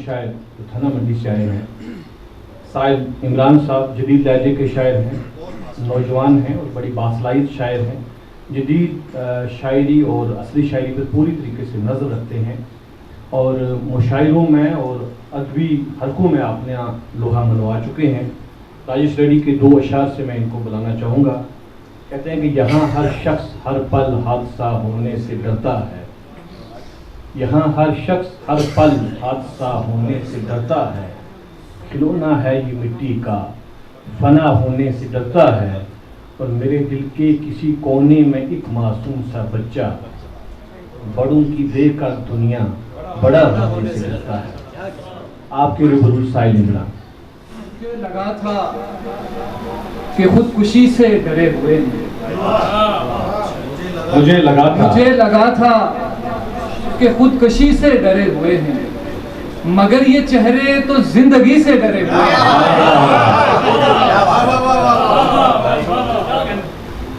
शायर जो थाना मंडी से आए हैं। साहिब इमरान साहब जदीद लहजे के शायर हैं, नौजवान हैं और बड़ी बासलाहित शायर हैं। जदीद शायरी और असली शायरी पर पूरी तरीके से नज़र रखते हैं और मुशायरों में और अदबी हलकों में आपने लोहा मनवा चुके हैं। राजेश रेड्डी के 2 अशार से मैं इनको बुलाना चाहूँगा। कहते हैं कि यहाँ हर शख्स हर पल हादसा होने से डरता है, यहाँ हर शख्स हर पल हादसा होने से डरता है। खिलौना है ये मिट्टी का, फना होने से डरता है। और मेरे दिल के किसी कोने में एक मासूम सा बच्चा बड़ों की देखकर दुनिया बड़ा होने से डरता है। आपके रूबरू साहिब इमरान। मुझे लगा था कि खुदकुशी से डरे हुए हैं, मुझे लगा था कि खुदकुशी से डरे हुए हैं, मगर ये चेहरे तो जिंदगी से डरे हुए हैं।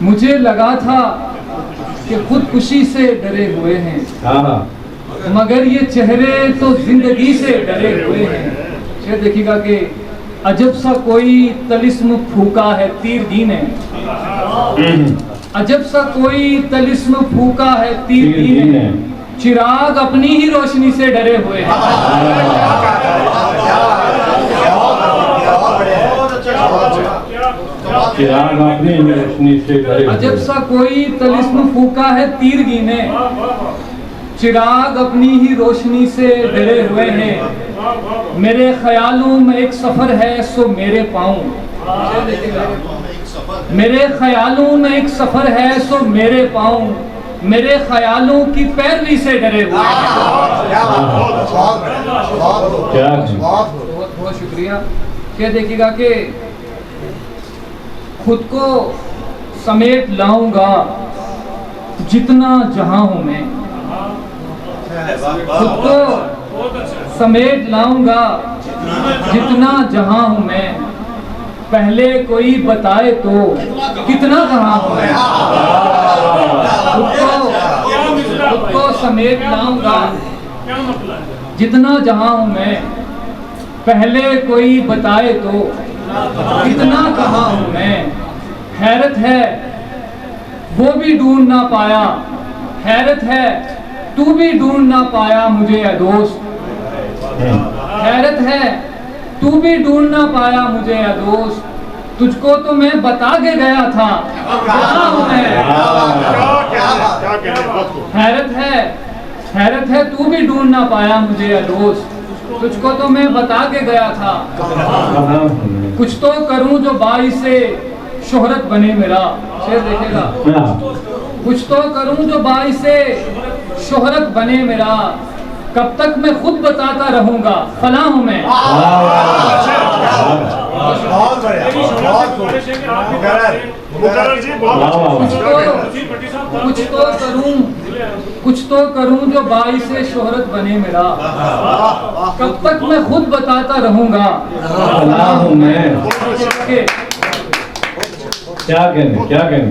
मुझे लगा था कि खुदकुशी से डरे हुए हैं, मगर ये चेहरे तो जिंदगी से डरे हुए हैं। शेर देखिएगा कि अजब सा कोई तलिस्म फूका है तीरगीन है, अजब सा कोई तलिस्म फूका है तीरगीन है, चिराग अपनी ही रोशनी से डरे हुए हैं। चिराग अपनी ही रोशनी से डरे हुए। अजब सा कोई तलिस्म फूका है तीरगीन है, चिराग अपनी ही रोशनी से डरे हुए हैं। मेरे ख्यालों में एक सफर है सो मेरे पाँव, मेरे ख्यालों में एक सफर है सो मेरे पाँव, मेरे ख्यालों की पैरवी से डरे हुए हैं। बहुत शुक्रिया। क्या देखिएगा कि खुद को समेट लाऊंगा जितना जहां हूं मैं, खुद को समेट लाऊंगा जितना जहां हूं मैं, पहले कोई बताए तो कितना कहाँ हूं मैं। खुद को समेट लाऊंगा जितना जहां हूं मैं, पहले कोई बताए तो कितना कहाँ हूं मैं। हैरत है वो भी ढूंढ ना पाया, हैरत है तू भी ढूंढ ना पाया मुझे या दोस्त, हैरत है तू भी ढूंढ ना पाया मुझे या दोस्त, तुझको तो मैं बता के गया था कहाँ हूं मैं। हैरत है तू भी ढूंढ ना पाया मुझे या दोस्त, तुझको तो मैं बता के गया था। कुछ तो करूं जो बाइस से शोहरत बने मेरा। शेर देखेगा, कुछ तो करूं जो बाइस से शोहरत बने मेरा, कब तक मैं खुद बताता रहूंगा फला हूं मैं। कुछ तो करूं जो बाइस से शोहरत बने मेरा, कब तक मैं खुद बताता रहूंगा फला हूं मैं। क्या कहने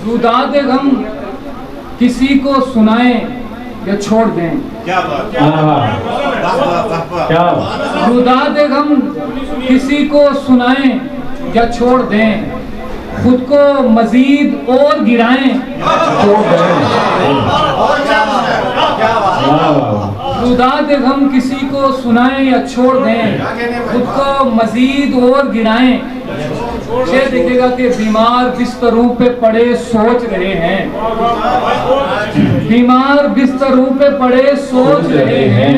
रुदादे गम किसी को सुनाएं या छोड़ दें, क्या रुदादे गम किसी को सुनाएं या छोड़ दें, खुद को मजीद और गिराएं छोड़ दें। रुदादे गम किसी को सुनाएं या छोड़ दें, खुद को मजीद और गिराएं। ये देखिएगा कि बीमार बिस्तरों पे पड़े सोच रहे हैं, बीमार बिस्तरों पे पड़े सोच रहे हैं,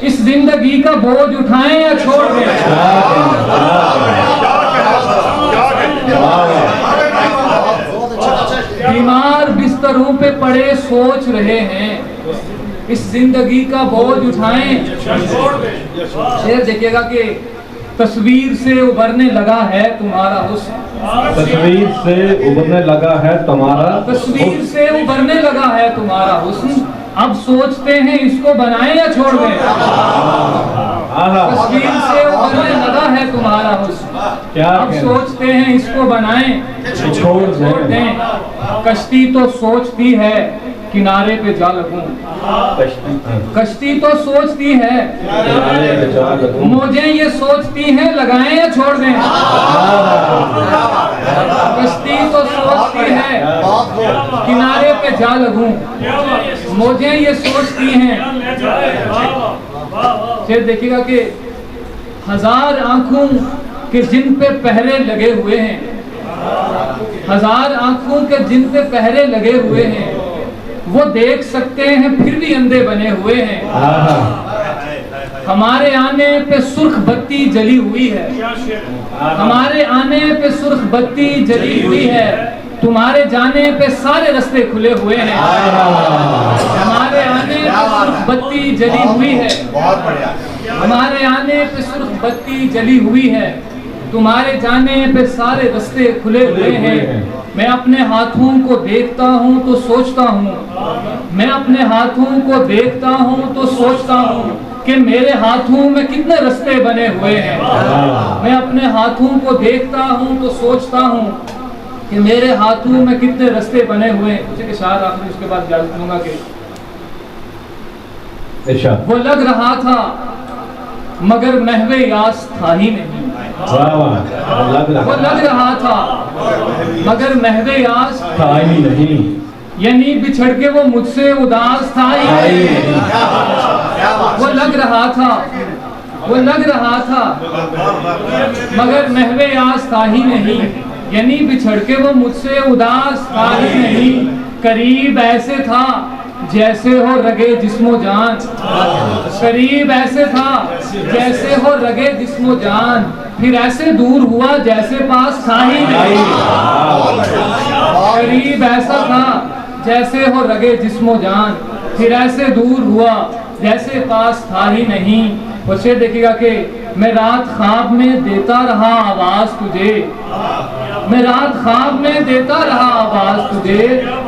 इस जिंदगी का बोझ उठाएं या छोड़ दें। बीमार बिस्तरों पे पड़े सोच रहे हैं, इस जिंदगी का बोझ उठाएं। शेर देखिएगा कि तस्वीर से उभरने लगा है तुम्हारा हुस्न, तस्वीर से उभरने लगा है तुम्हारा, तस्वीर से उभरने लगा है तुम्हारा हुस्न, अब सोचते हैं इसको बनाएं या छोड़ दें। तस्वीर से उभरने लगा है तुम्हारा हुस्न, अब सोचते हैं इसको बनाएं छोड़ दें। कश्ती तो सोचती है किनारे पे जा लगूं। कश्ती तो सोचती है, मौजें ये सोचती हैं लगाएं या छोड़ दें। कश्ती तो सोचती है, किनारे पे जा लगूं, मौजें ये सोचती हैं। फिर देखिएगा कि 1000 आंखों के जिन पे पहरे लगे हुए हैं, 1000 आंखों के जिन पे पहरे लगे हुए हैं, वो देख सकते हैं फिर भी अंधे बने हुए हैं। हमारे आने पे सुर्ख बत्ती जली हुई है, हमारे आने पे सुर्ख बत्ती जली हुई है, तुम्हारे जाने पे सारे रास्ते खुले हुए हैं। हमारे आने पे सुर्ख बत्ती जली हुई है, हमारे आने पे सुर्ख बत्ती जली हुई है, तुम्हारे जाने पे सारे रास्ते खुले हुए हैं। मैं अपने हाथों को देखता हूँ तो सोचता हूँ, मैं अपने हाथों को देखता हूँ तो सोचता हूँ कि मेरे हाथों में कितने रास्ते बने हुए हैं। मैं अपने हाथों को देखता हूँ तो सोचता हूँ कि मेरे हाथों में कितने रास्ते बने हुए हैं। कुछ इशारा आखिर उसके बाद इजाजत दूंगा कि वो लग रहा था मगर महवे यास था ही नहीं। वो लग रहा था मगर महवे यास था ही नहीं, यानी बिछड़ के वो मुझसे उदास था ही नहीं। वो लग रहा था, वो लग रहा था मगर महवे यास था ही नहीं, यानी बिछड़ के वो मुझसे उदास था ही नहीं। करीब ऐसे था जैसे हो रगे जिस्मो जान, करीब ऐसे था जैसे हो रगे जिस्मो जान, फिर ऐसे दूर हुआ जैसे पास था ही नहीं। करीब ऐसा था जैसे हो रगे जिस्मो जान, फिर ऐसे दूर हुआ जैसे पास था ही नहीं। और शेर देखिएगा कि मैं रात ख्वाब में देता रहा आवाज तुझे, मैं रात ख्वाब में देता रहा आवाज तुझे,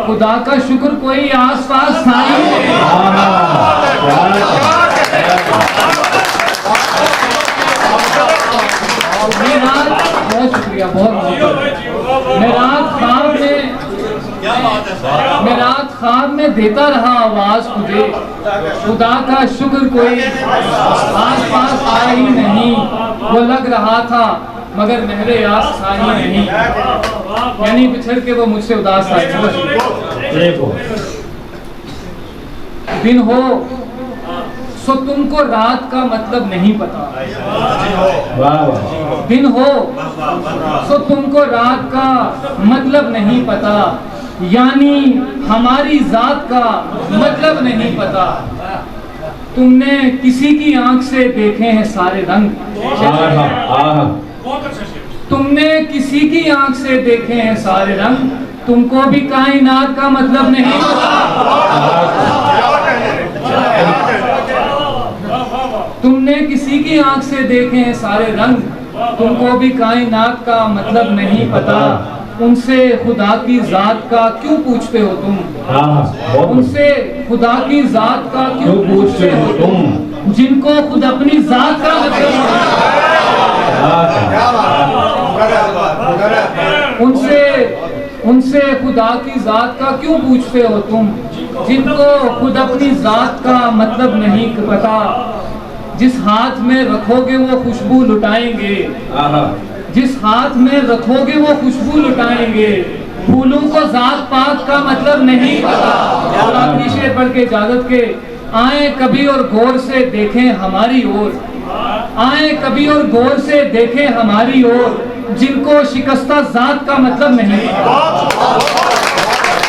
खुदा का शुक्र कोई आस पास था ही नहीं। बहुत शुक्रिया, बहुत। मैं रात ख्वाब में देता रहा आवाज तुझे, खुदा का शुक्र कोई आस पास था ही नहीं। वो लग रहा था मगर मेरे यास था ही नहीं, यानी बिछड़ के वो मुझसे उदास था। दिन हो सो तुमको रात का मतलब नहीं पता, दिन हो सो तुमको रात का मतलब नहीं पता, यानी हमारी जात का मतलब नहीं पता। तुमने किसी की आंख से देखे हैं सारे रंग, तुमने किसी की आंख से देखे हैं सारे रंग, तुमको भी कायनात का मतलब नहीं पता। तुमने किसी की आंख से देखे हैं सारे रंग, तुमको भी कायनात का मतलब नहीं पता। उनसे खुदा की जात का क्यों पूछते हो तुम, उनसे खुदा की जात का क्यों पूछते हो तुम, जिनको खुद अपनी जात का मतलब उनसे खुदा की जात का क्यों पूछते हो तुम, जिनको खुद अपनी जात का मतलब नहीं पता। जिस हाथ में रखोगे वो खुशबू लुटाएंगे, जिस हाथ में रखोगे वो खुशबू लुटाएंगे, फूलों को जात पात का मतलब नहीं पता। और आखिरी शेर पढ़ के इजाजत के, आए कभी और गौर से देखें हमारी ओर, आए कभी और गौर से देखें हमारी ओर, जिनको शिकस्ता जात का मतलब नहीं पता।